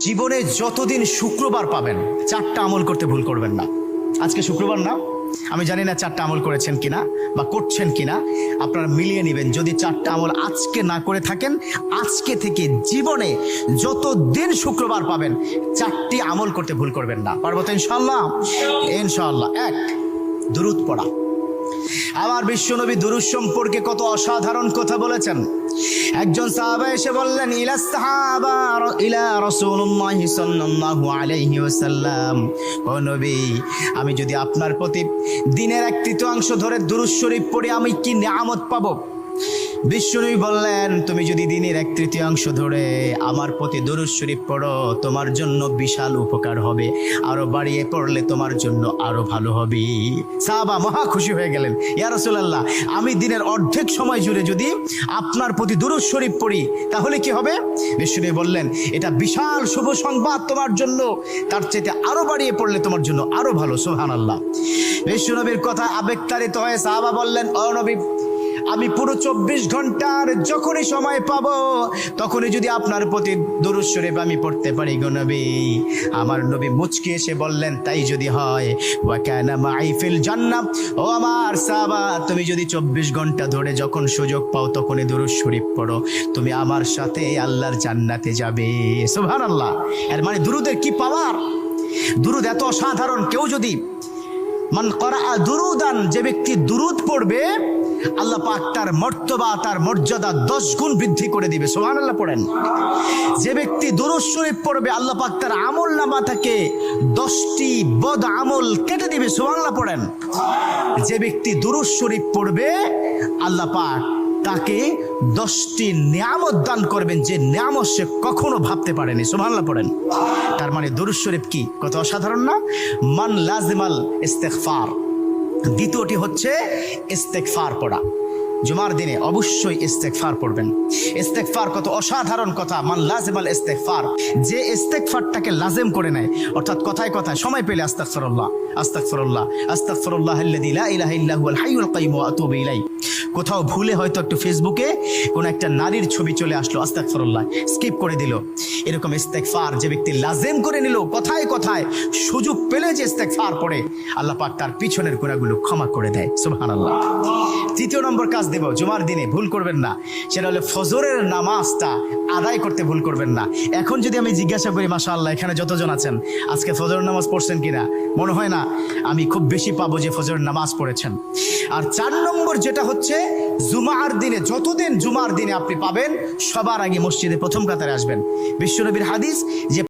জীবনে যতদিন শুক্রবার পাবেন 4টা আমল করতে ভুল করবেন না। আজকে শুক্রবার না, আমি জানি না 4টা আমল করেছেন কিনা বা করছেন কিনা, আপনারা মিলিয়ে নেবেন। যদি 4টা আমল আজকে না করে থাকেন, আজকে থেকে জীবনে যতদিন শুক্রবার পাবেন 4টি আমল করতে ভুল করবেন না। পারবো তো ইনশাআল্লাহ? ইনশাআল্লাহ। 1, দুরূদ পড়া। আমার বিশ্বনবী দুরূদ সম্পর্কে কত অসাধারণ কথা বলেছেন। একজন সাহাবা এসে বললেন, ইলা রাসূলুল্লাহ সাল্লাল্লাহু আলাইহি ওয়াসাল্লাম, ও নবী, আমি যদি আপনার প্রতি দিনের 1/3 ধরে দুরূদ শরীফ পড়ি আমি কি নিয়ামত পাবো? বিশ্বনবী বললেন, তুমি যদি দিনের 1/3 ধরে আমার প্রতি দুরূদ শরীফ পড়ো তোমার জন্য বিশাল উপকার হবে, আরো বাড়িয়ে পড়লে তোমার জন্য আরো ভালো হবে। সাহাবা মহা খুশি হয়ে গেলেন, ইয়া রাসূলুল্লাহ, আমি দিনের অর্ধেক সময় জুড়ে যদি আপনার প্রতি দুরূদ শরীফ পড়ি তাহলে কি হবে? বিশ্বনবী বললেন, এটা বিশাল শুভ সংবাদ তোমার জন্য, তার চাইতে আরো বাড়িয়ে পড়লে তোমার জন্য আরো ভালো। সুবহানাল্লাহ। বিশ্বনবীর কথা আবেগতাড়িত হয়ে সাহাবা বললেন, ও নবী, আমি পুরো 24 ঘন্টার যখনই সময় পাবো তখনই যদি আপনার প্রতি দুরূদ শরীফ আমি পড়তে পারি গো নবী। আমার নবী মুচকি এসে বললেন, তাই যদি হয়, ওয়া কানা মাই ফিল জান্নাহ, ও আমার সাহাবা, তুমি যদি 24 ঘন্টা ধরে যখন সুযোগ পাও তখনই দুরূদ শরীফ পড়ো, তুমি আমার সাথে আল্লাহর জান্নাতে যাবে। সুবহানাল্লাহ। এর মানে দুরূদের কি পাওয়ার! দুরূদ এত অসাধারণ। কেউ যদি মান করা দুরুদান, যে ব্যক্তি দুরূদ পড়বে আল্লাহ পাক তার মর্তবা, তার মর্যাদা 10 গুণ বৃদ্ধি করে দিবে। সুবহানাল্লাহ পড়েন। যে ব্যক্তি দুরূদ শরীফ পড়বে আল্লাহ পাক তার আমলনামা থেকে 10টি বদ আমল কেটে দিবে। সুবহানাল্লাহ পড়েন। যে ব্যক্তি দুরূদ শরীফ পড়বে আল্লাহ পাক তাকে 10টি নিয়ামত দান করবেন, যে নিয়ামত সে কখনো ভাবতে পারেনি। সুবহানাল্লাহ পড়েন। তার মানে দুরূদ শরীফ কি কত অসাধারণ না? মান লাজিমাল ইস্তিগফার। দ্বিতীয়টি হচ্ছে ইস্তেগফার পড়া। জুমার দিনে অবশ্যই ইস্তেগফার পড়বেন। ইস্তেগফার কত অসাধারণ কথা। মান লাজিমাল ইস্তেগফার, যে ইস্তেগফারটাকে লাজিম করে নেয়, অর্থাৎ কথায় কথায় সময় পেলে আস্তাগফিরুল্লাহ আস্তাগফিরুল্লাহ আস্তাগফিরুল্লাহাল্লাযী লা ইলাহা ইল্লা হুয়াল হাইয়ুল কাইয়্যুম ওয়া আতুবু ইলাইহি। কোথাও ভুলে হয়তো একটু ফেসবুকে কোন একটা নারীর ছবি চলে আসলো, আস্তাগফিরুল্লাহ স্কিপ করে দিল। এরকম ইস্তেগফার যে ব্যক্তি লাজিম করে নিল, কথায় কথায় সুযোগ পেলে যে ইস্তেগফার পড়ে, আল্লাহ পাক তার পিছনের গুনাহগুলো ক্ষমা করে দেয়। সুবহানাল্লাহ। তৃতীয় নম্বর কাজ দেব, জুমার দিনে ভুল করবেন না, সেটা হলো ফজরের নামাজটা আদায় করতে ভুল করবেন না। এখন যদি আমি জিজ্ঞাসা করি, মাশাআল্লাহ এখানে যতজন আছেন আজকে ফজরের নামাজ পড়ছেন কিনা, মনে হয় না আমি খুব বেশি পাবো যে ফজরের নামাজ পড়েছেন। আর 4 নম্বর যেটা হচ্ছে, জুমার দিনে যতদিন জুমার দিনে আপনি পাবেন সবার আগে মসজিদে প্রথম কাতারে আসবেন। বিশ্বনবীর হাদিস যে